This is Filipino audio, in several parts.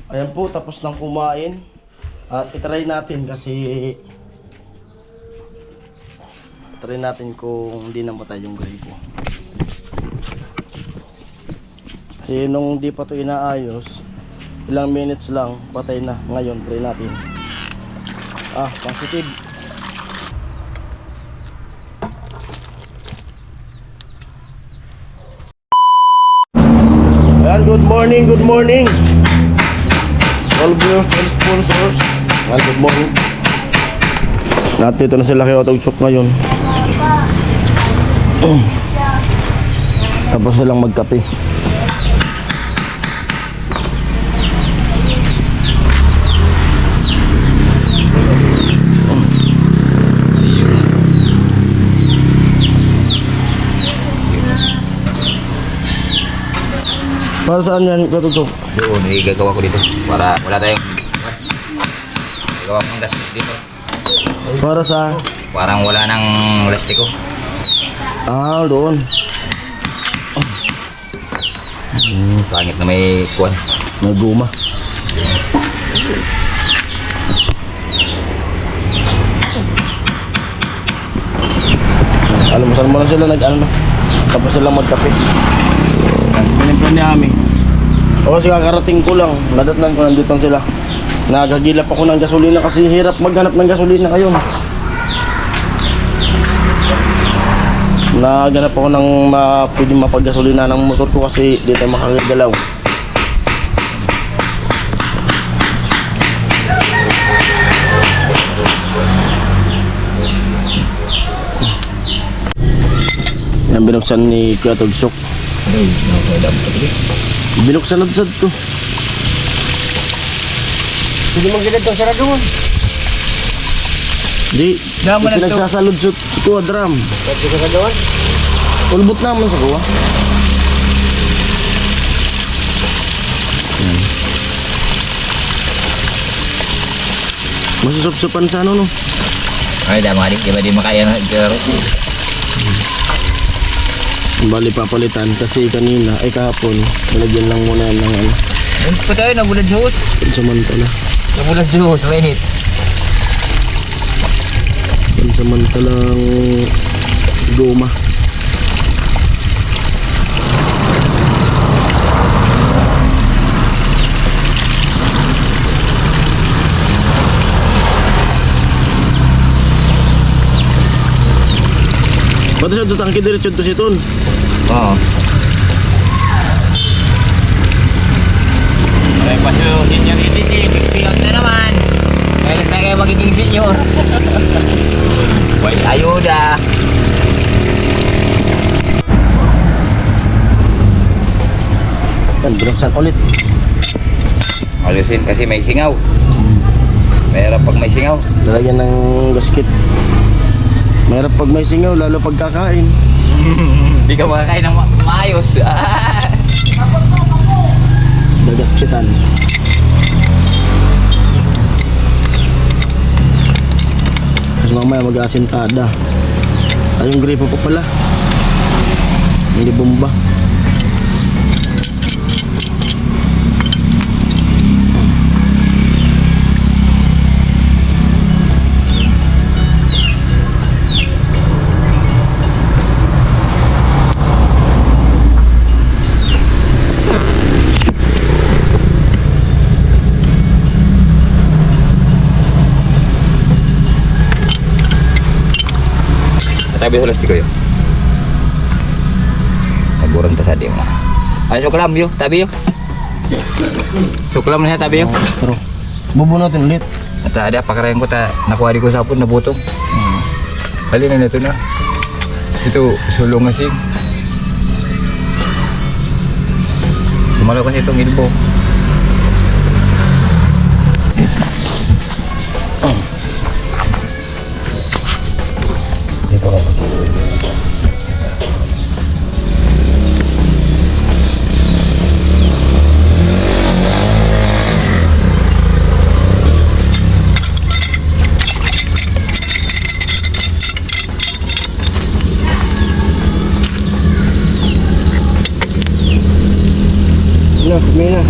Ayan po, tapos nang kumain. At itry natin kasi try natin kung hindi namatay yung gripo. Kasi nung di pa to inaayos, ilang minutes lang patay na. Ngayon try natin. Positive. Ayan, good morning, good morning all viewers and sponsors. Ayan, good morning. Nandito na sila kay Otogsok ngayon. Tapos silang magkape. Para saan yan, Otogsok? Doon, gagawa ko dito para wala tayong gagawa ko ng gas dito. Para sa? Parang wala nang plastiko. Doon. Pangit na may kuwan. May guma. Alam mo, saan mo na sila tapos sila magkape. Pinimpan ni Ami. O kasi kakarating ko lang, nadatnan ko nandito sila. Nagagilap ako ng gasolina kasi hirap maghanap ng gasolina ngayon. Naghanap ako ng pwedeng mapaggasolina ng motor ko kasi di tayo makagalaw. Yan binuksan ni Kuya Togsok. Binuksan na to. Sige mong gilid to, sarado mo. Di, pinagsasaludsot ko drum. Pwede ka sa gawan? Ulbot naman sa kuha. Masusupsupan sa ano no? Ay, dama rin, iba di makaya na garo. Bali papalitan kasi kanina ay kahapon nilagyan lang muna ng ano. Ano pa tayo, nabulad suot. Pansamantala. Nabulad suot, mainit. Pansamantalang goma. Pati siya tutangki diretsyon to siton. Oo. May paso, senior pilang na naman. Kailan na kayo magiging senior? May ayuda. Yan, binuksan ulit. Alusin kasi may singaw. Mahirap pag may singaw. Lalagyan ng gasket. Mahirap pag may singaw, lalo pag kakain. Hindi ka makakain ng maayos. Gagasketan. Tapos mamaya mag-asintada. Ay, yung gripo pa pala. Hindi bomba. Tabi sa lastiko yun. Taburan ta sa di mo. Ay, suklam yun. Tabi yun. Suklam na siya, tabi yun. Straw. Bubunutin ulit. At ada pakarayan ko ta. Nakuha di ko sa hapon, nabutong. Halina na ito na. Ito, sulong asin. Lumalaw kasi itong ilbo. Dito ka. Na, kumina.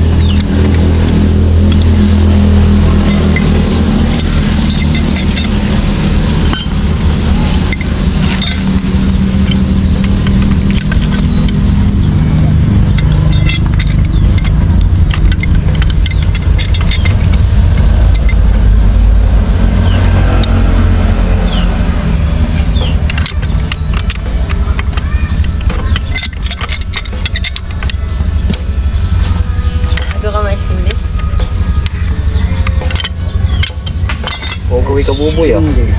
Uwi ka buboy ah. Hindi.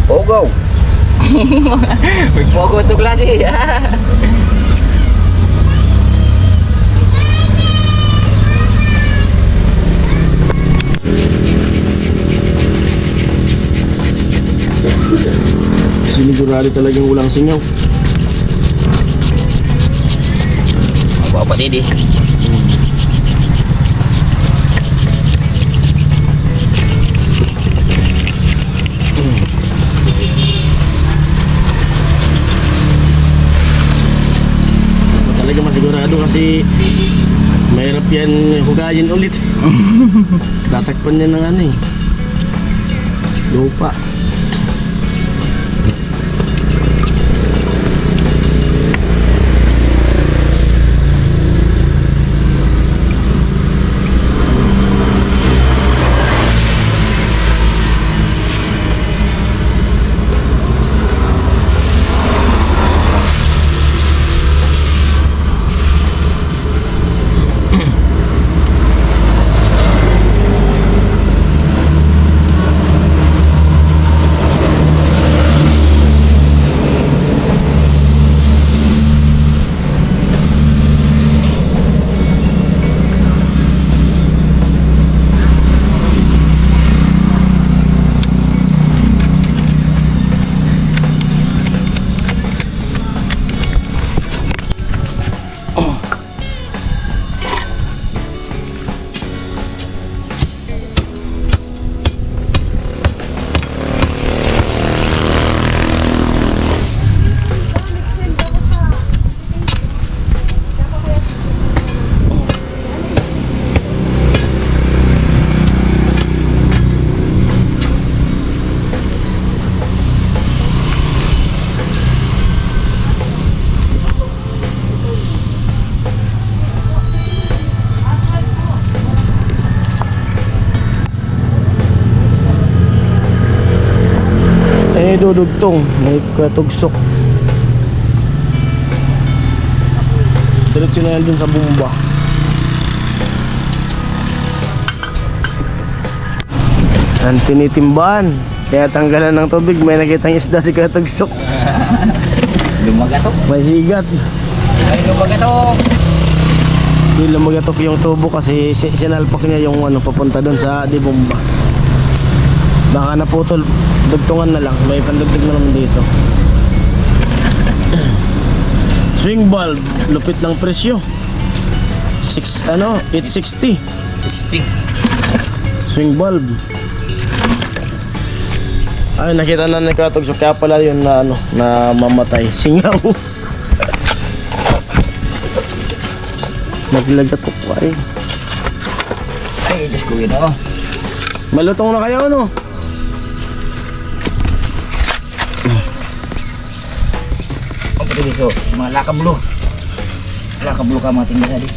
Pogaw. Pogaw ito klase. Sinigurado talagang walang singaw. Ang kapatid eh. Talaga masigurado kasi mahirap yan hugayin ulit. Tatakpan niya ng ano eh. Lupa. Dudugtong, may katugsok. Diretso na yan dun sa bumba. Ang tinitimbaan, kaya tanggalan ng tubig, may nakitang isda si katugsok. Lumagatok. May higat. Ay, lumagatok. Hindi lumagatok yung tubo kasi sinalpak niya yung ano, papunta dun sa di bumba. Baka naputol, dugtungan na lang. May pandugtog na naman dito. Swing bulb, lupit ng presyo. 860. 60. Swing bulb. Ay, nakita na ni Katugsok, kaya pala yun na na mamatay. Singaw. Naglagatok pa eh. Ay, Diyos ko yun oh. Malutong na kayo ano? Ang pati dito, mga lakablo. Lakablo ka mga tinggal tadi.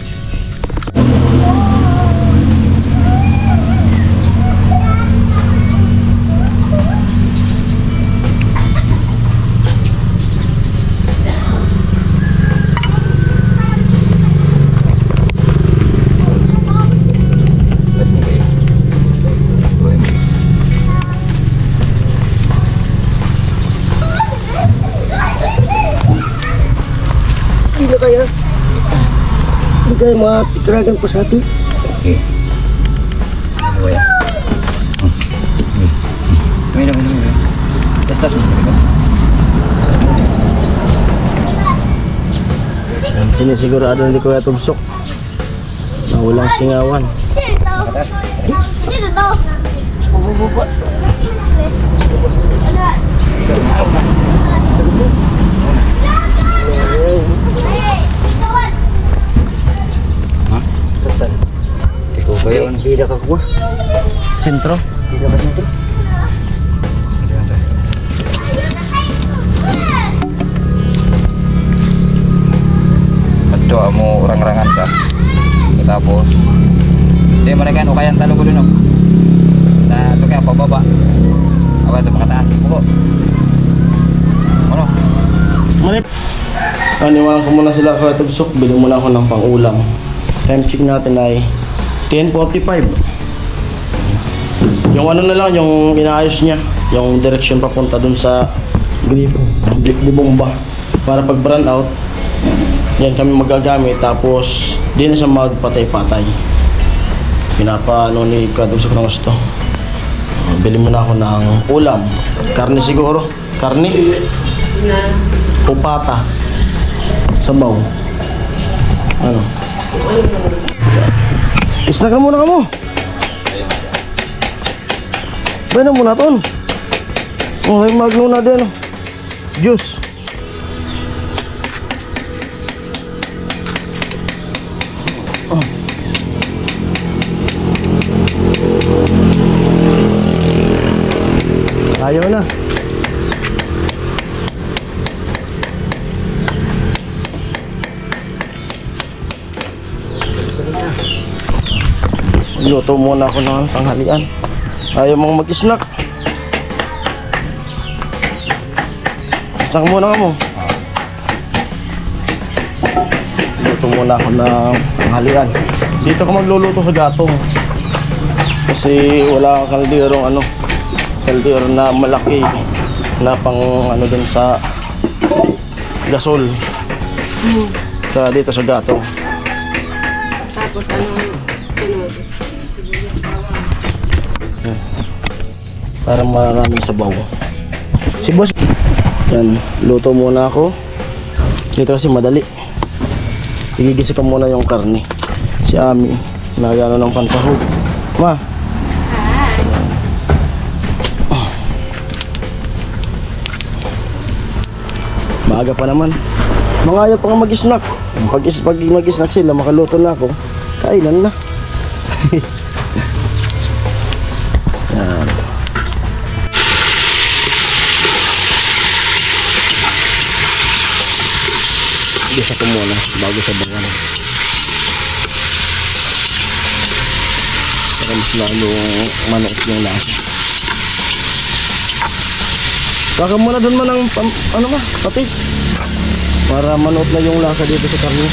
Hindi na kaya. Hindi kayo matitiragan po sa atin. Okay. Ano ya? Minum. Tas mo. Sinisigurado hindi ko Tugsok na walang singawan. Sino to? Bububuot. Ha? Ikaw ba yun? Hindi na kakuha. Sentro? Hindi na kakuha. Ito mo orang-orangan ka. Tapos di mereka ukayan talo ko dun oh. Na ito kaya pababa. Aba ito makataas. Buko. Ano? Manip. Aniwan ko muna sila kay Tugsok. Bili muna ako ng pang-ulam. Time check natin ay 10:45. Yung ano na lang, yung inaayos niya, yung direksyon papunta dun sa gripo, di bomba. Para pag brand out, yan kami magagamit, tapos di na siya magpatay-patay. Pinapa ano ni Kadong sa kung gusto. Bili muna ako ng ulam. Karne siguro. Karne. O pata. Sabaw. Ano? Isna ka muna ka mo. Bayan mo na ton. Oh, may magno na din. Juice. Ayaw na. Luto muna ako ng tanghalian. Ayaw mong mag-snack. Snack muna ka mo. Luto muna ako ng tanghalian. Dito ako magluluto sa gatong. Kasi wala kang kalderong ano. Kaldero na malaki na pang ano dun sa gasol sa dito sa gatong. Tapos anong sunod? Para maraming sabaw. Si boss yan, luto muna ako dito kasi madali. Igigisa ko muna yung karne. Si Ami nagano ng pansahog. Ma, maaga pa naman. Mga ayaw pa nga mag-snack. Pag mag-snack sila, makaluto na ako. Kailan na. Yan. Gisa ko muna bago sa bangan. Para mas lalo manok yung lasa. Baka muna doon man ang ano ba, patis. Para manood na yung lasa dito sa karne.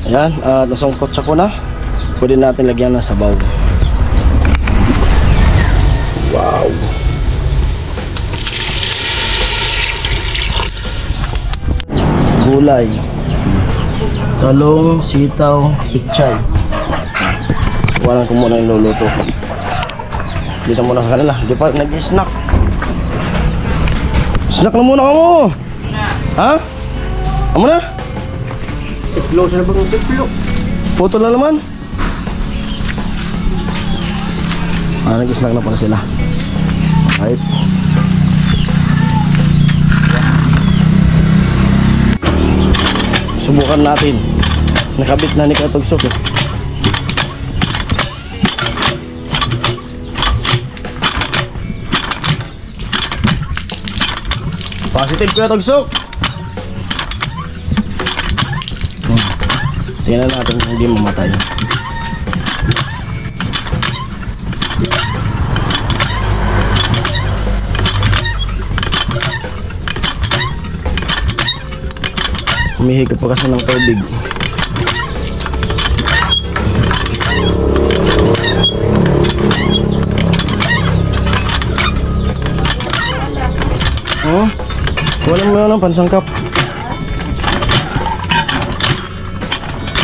Ayan, nasungkot siya ko na. Pwede natin lagyan ng sabaw. Wow. Gulay. Talong, sitaw, pichay. Walang ko muna yung luluto ko. Dito muna ka kanila. Di pa nag-snack. Snack na muna ka mo. Ha? Amo na? Tiklo sa nabang tiklo. Photo na naman. Nag-snack na pala sila. Right. Subukan natin. Nakabit na ni Katugsok eh. Positive Kuya Tugsok. Tingnan natin kung hindi mamatay. Humihigop pa kasi ng tubig. Oh, wala mo yun ang pansangkap.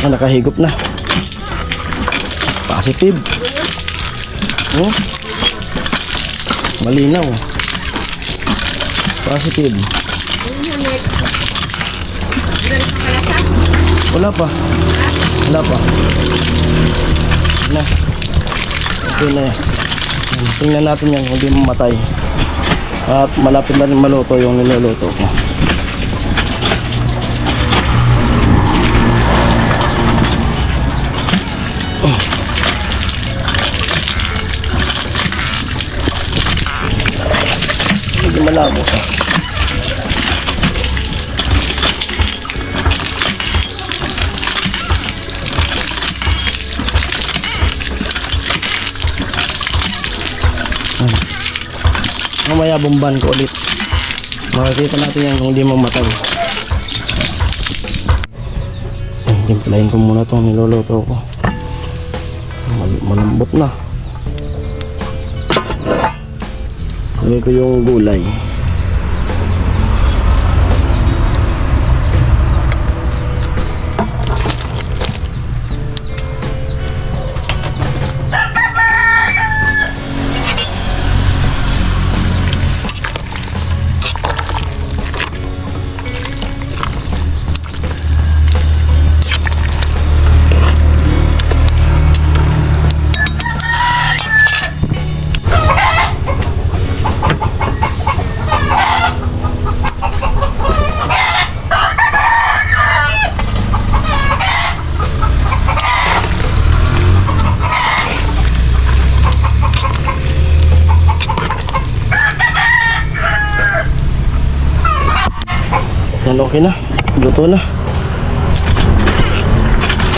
Nakahigop na. Positive. Oh. Malinaw. Positive. Wala pa. Wala pa. Na. Okay na yan. Tingnan natin yan kung di mamatay. At malapit na rin maluto yung niluluto ko. mamaya bomban ko ulit. Makikita natin yan kung di mamatay. Timplahin ko muna itong niluluto ko. Malambot na. Lagay ko yung gulay. Yan, okay na. Luto na.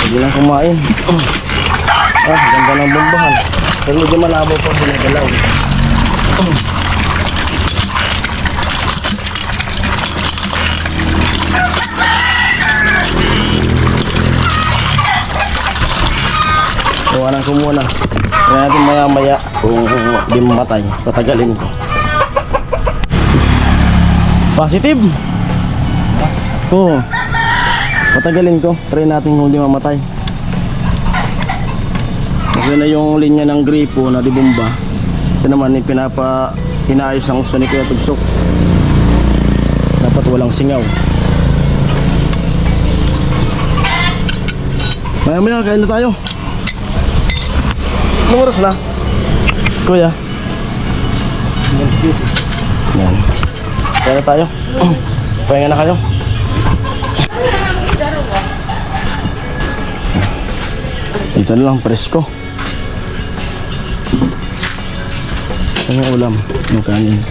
Pwede lang kumain. Ganda ng bombahan. Pero medyo malabo pa ginagalaw. Iwanan ko muna. Kaya natin maya maya kung di mamatay. Patagalin ko. Positive! Oo. Patagalin ko. Try natin kung di mamatay. Kasi na yung linya ng gripo na di bomba. Ito naman inaayos ang gusto ni Kuya Tugsok. Dapat walang singaw. Maya kain na tayo. Anong oras na? Kuya? Yan. Kain na tayo. Pahinga na kayo. Ito na lang, presko. Ano yung ulam? Yung kanin.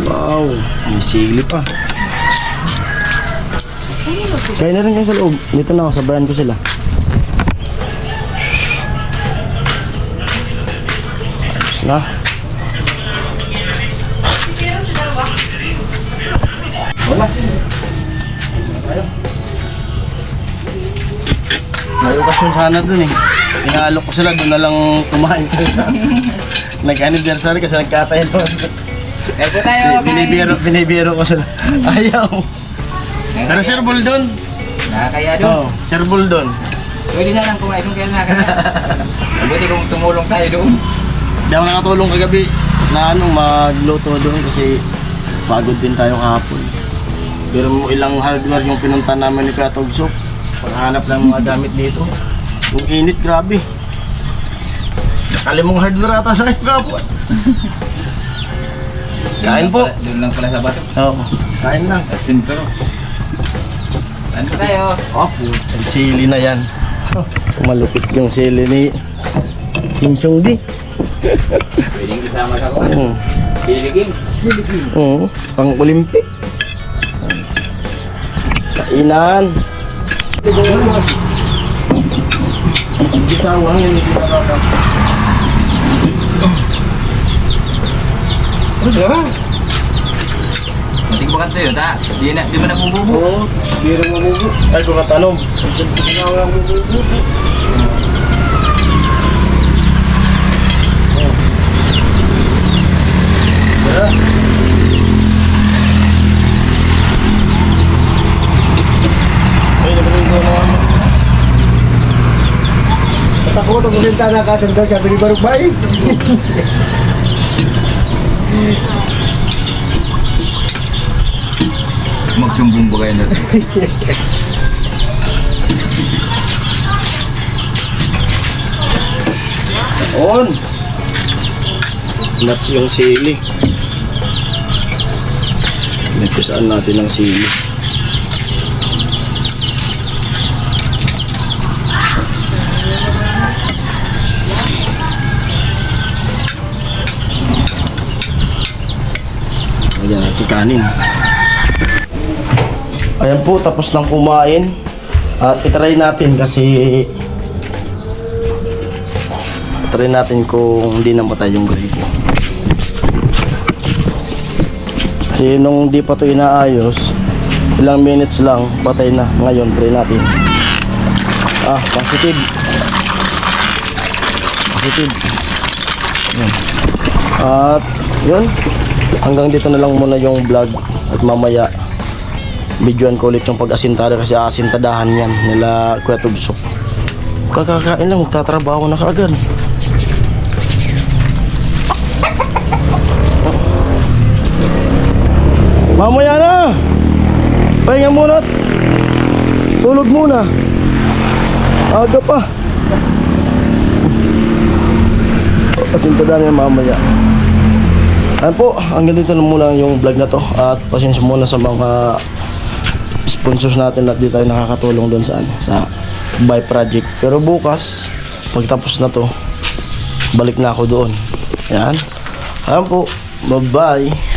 Wow, may sigli pa. Kain na rin kayo sa loob. Dito na ako, sabayan ko sila. Ayos na. Wala. May okasyon sana dun eh. Inaalok ko sila, dun na lang kumain. Nag-anniversary kasi nagkatayin naman. Eh po tayo, Binibiro ko sila. Ayaw. Pero Sir Bull dun. Nakakaya doon. Oo, Sir Bull dun. Pwede na lang kumain kung kailan nakakaya. Mabuti kung tumulong tayo doon. Hindi ako nakatulong kagabi na magluto doon kasi pagod din tayo kahapon. Pero ilang hardware yung pinunta namin ni Kuya Tugsok. Paghanap ng mga gamit dito. Yung init, grabe. Nakalimong hardware ata sa kayo kapon. Kain po. Doon lang pala sa bato. Oo, kain lang. At sintro. Kain po tayo. Opo, ang sili na yan. Malupit yung sili ni Kim Chong Di. Pwedeng isama sa kuwan. Siliging. Oo, pang Olympic. Kainan. Hindi sawang yun, hindi nakaka. Mating ba kanto yun, ta? Di mo na bububo. Oo, hindi rin mabubo. Ay, kung katanong. Hindi na mabubo. Ay, naman ko naman. At ako, itong kulinta na kasandal, sabi ni Baruk Bay. Magsumbong ba kayo natin? On! Nuts yung sili. Nagpisaan natin ng sili. Ayan natin kanin. Ayan po, tapos nang kumain. At itry natin kasi Try natin kung hindi na matay yung grill. Kasi nung di pa to inaayos, ilang minutes lang, patay na. Ngayon, try natin. Positive. Positive. Yun. At, yun. Hanggang dito na lang muna yung vlog. At mamaya, videoan ko ulit yung pag-asintada kasi asintadahan yan nila Kuya Tubsok. Kakakain lang, magtatrabaho na kaagad. Mamaya na! Pahinga muna at tulog muna. Aga pa. Asintadahan yan mamaya. Ayan po, hanggang dito na muna yung vlog na to. At pasensya muna sa mga sponsors natin at di tayo nakakatulong doon sa buy project. Pero bukas, pagtapos na to, balik na ako doon. Ayan. Ayan po, bye bye.